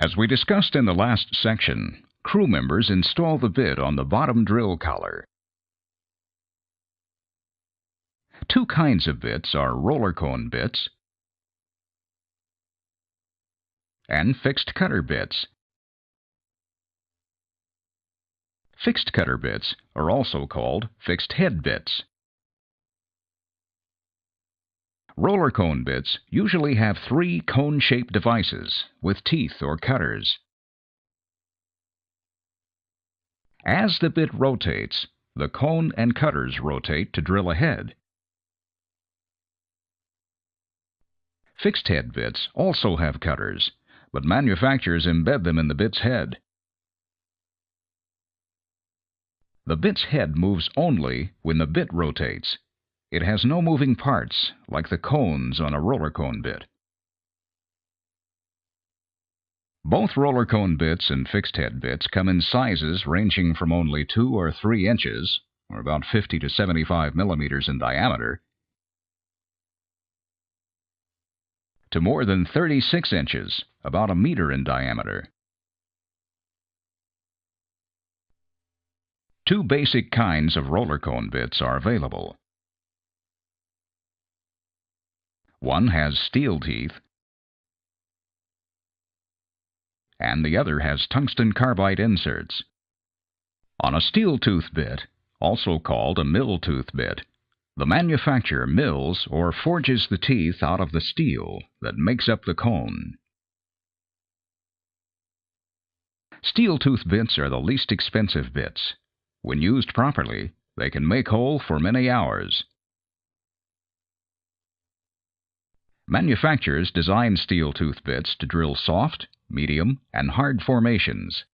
As we discussed in the last section, crew members install the bit on the bottom drill collar. Two kinds of bits are roller cone bits and fixed cutter bits. Fixed cutter bits are also called fixed head bits. Roller cone bits usually have three cone-shaped devices with teeth or cutters. As the bit rotates, the cone and cutters rotate to drill ahead. Fixed head bits also have cutters, but manufacturers embed them in the bit's head. The bit's head moves only when the bit rotates. It has no moving parts, like the cones on a roller cone bit. Both roller cone bits and fixed head bits come in sizes ranging from only 2 or 3 inches, or about 50 to 75 millimeters in diameter, to more than 36 inches, about a meter in diameter. Two basic kinds of roller cone bits are available. One has steel teeth, and the other has tungsten carbide inserts. On a steel tooth bit, also called a mill tooth bit, the manufacturer mills or forges the teeth out of the steel that makes up the cone. Steel tooth bits are the least expensive bits. When used properly, they can make hole for many hours. Manufacturers design steel tooth bits to drill soft, medium, and hard formations.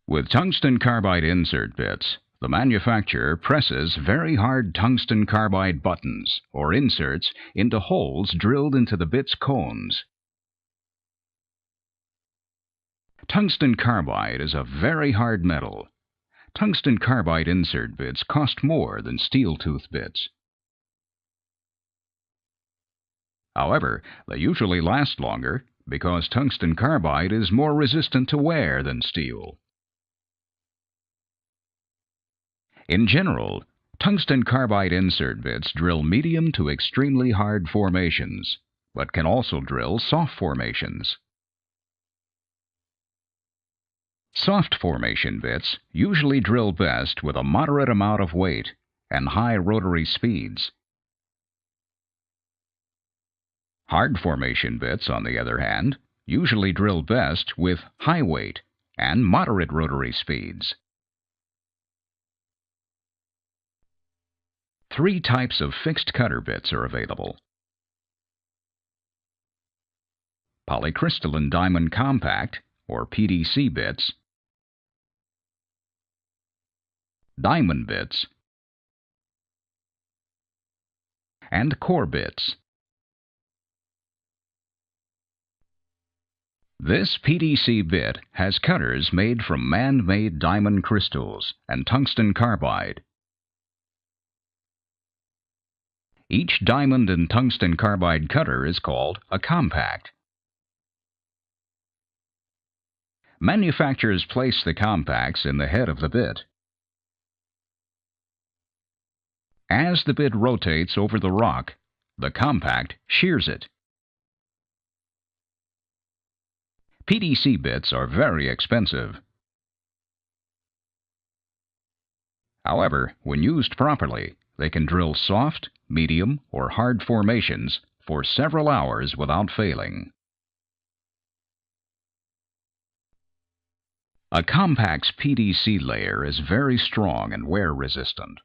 With tungsten carbide insert bits, the manufacturer presses very hard tungsten carbide buttons, or inserts, into holes drilled into the bit's cones. Tungsten carbide is a very hard metal. Tungsten carbide insert bits cost more than steel tooth bits. However, they usually last longer because tungsten carbide is more resistant to wear than steel. In general, tungsten carbide insert bits drill medium to extremely hard formations, but can also drill soft formations. Soft formation bits usually drill best with a moderate amount of weight and high rotary speeds. Hard formation bits, on the other hand, usually drill best with high weight and moderate rotary speeds. Three types of fixed cutter bits are available. Polycrystalline diamond compact, or PDC bits, diamond bits, and core bits. This PDC bit has cutters made from man-made diamond crystals and tungsten carbide. Each diamond and tungsten carbide cutter is called a compact. Manufacturers place the compacts in the head of the bit. As the bit rotates over the rock, the compact shears it. PDC bits are very expensive. However, when used properly, they can drill soft, medium, or hard formations for several hours without failing. A compact's PDC layer is very strong and wear-resistant.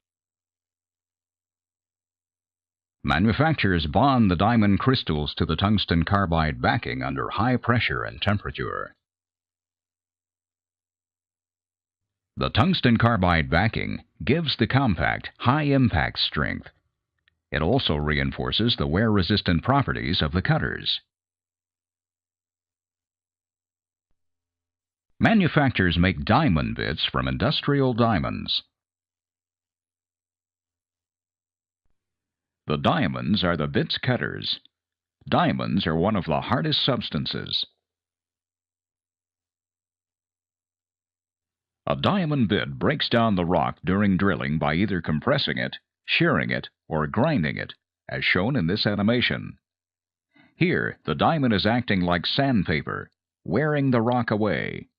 Manufacturers bond the diamond crystals to the tungsten carbide backing under high pressure and temperature. The tungsten carbide backing gives the compact high impact strength. It also reinforces the wear-resistant properties of the cutters. Manufacturers make diamond bits from industrial diamonds. The diamonds are the bit's cutters. Diamonds are one of the hardest substances. A diamond bit breaks down the rock during drilling by either compressing it, shearing it, or grinding it, as shown in this animation. Here, the diamond is acting like sandpaper, wearing the rock away.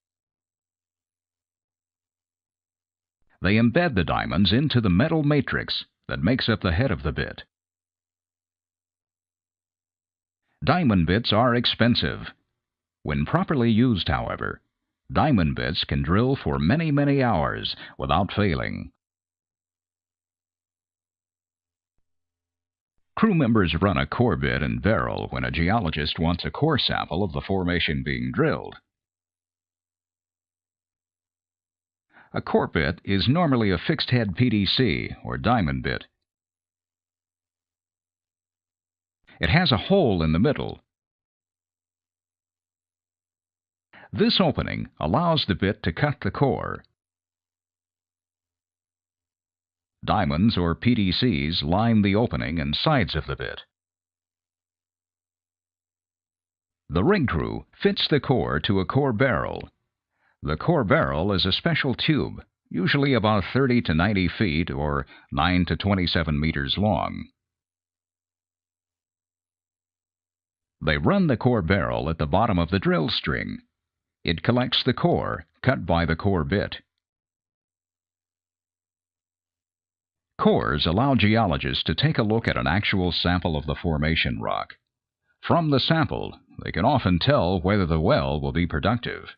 They embed the diamonds into the metal matrix that makes up the head of the bit. Diamond bits are expensive. When properly used, however, diamond bits can drill for many hours without failing. Crew members run a core bit and barrel when a geologist wants a core sample of the formation being drilled. A core bit is normally a fixed-head PDC, or diamond bit. It has a hole in the middle. This opening allows the bit to cut the core. Diamonds, or PDCs, line the opening and sides of the bit. The rig crew fits the core to a core barrel. The core barrel is a special tube, usually about 30 to 90 feet or 9 to 27 meters long. They run the core barrel at the bottom of the drill string. It collects the core cut by the core bit. Cores allow geologists to take a look at an actual sample of the formation rock. From the sample, they can often tell whether the well will be productive.